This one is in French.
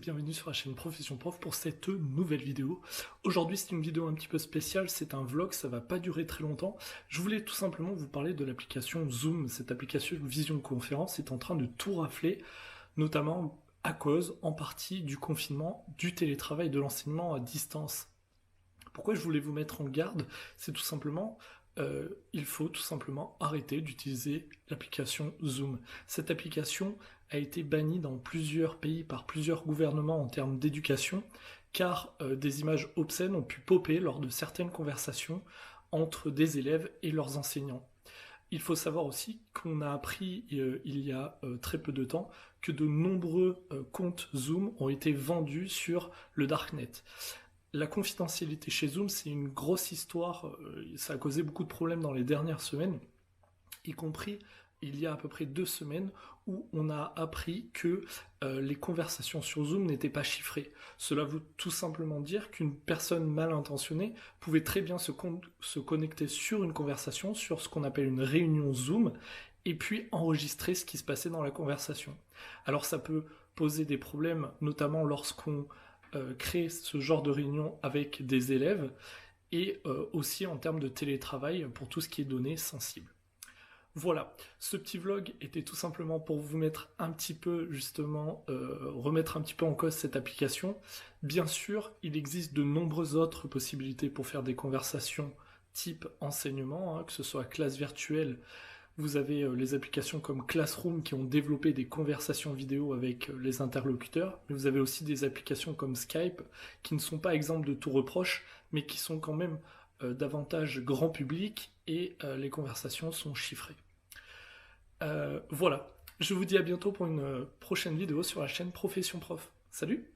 Bienvenue sur la chaîne Profession Prof pour cette nouvelle vidéo. Aujourd'hui c'est une vidéo un petit peu spéciale, c'est un vlog, ça va pas durer très longtemps. Je voulais tout simplement vous parler de l'application Zoom. Cette application visioconférence est en train de tout rafler, notamment à cause en partie du confinement, du télétravail, de l'enseignement à distance. Pourquoi je voulais vous mettre en garde? C'est tout simplement il faut tout simplement arrêter d'utiliser l'application Zoom. Cette application a été bannie dans plusieurs pays par plusieurs gouvernements en termes d'éducation, car des images obscènes ont pu popper lors de certaines conversations entre des élèves et leurs enseignants. Il faut savoir aussi qu'on a appris il y a très peu de temps que de nombreux comptes Zoom ont été vendus sur le Darknet. La confidentialité chez Zoom, c'est une grosse histoire, ça a causé beaucoup de problèmes dans les dernières semaines, y compris il y a à peu près 2 semaines où on a appris que les conversations sur Zoom n'étaient pas chiffrées. Cela veut tout simplement dire qu'une personne mal intentionnée pouvait très bien se connecter sur une conversation, sur ce qu'on appelle une réunion Zoom, et puis enregistrer ce qui se passait dans la conversation. Alors ça peut poser des problèmes, notamment lorsqu'on créer ce genre de réunion avec des élèves et aussi en termes de télétravail pour tout ce qui est données sensibles. Voilà, ce petit vlog était tout simplement pour vous mettre un petit peu justement, remettre un petit peu en cause cette application. Bien sûr, il existe de nombreuses autres possibilités pour faire des conversations type enseignement, que ce soit classe virtuelle. Vous avez les applications comme Classroom qui ont développé des conversations vidéo avec les interlocuteurs, mais vous avez aussi des applications comme Skype qui ne sont pas exemples de tout reproche, mais qui sont quand même davantage grand public et les conversations sont chiffrées. Voilà, je vous dis à bientôt pour une prochaine vidéo sur la chaîne Profession Prof. Salut!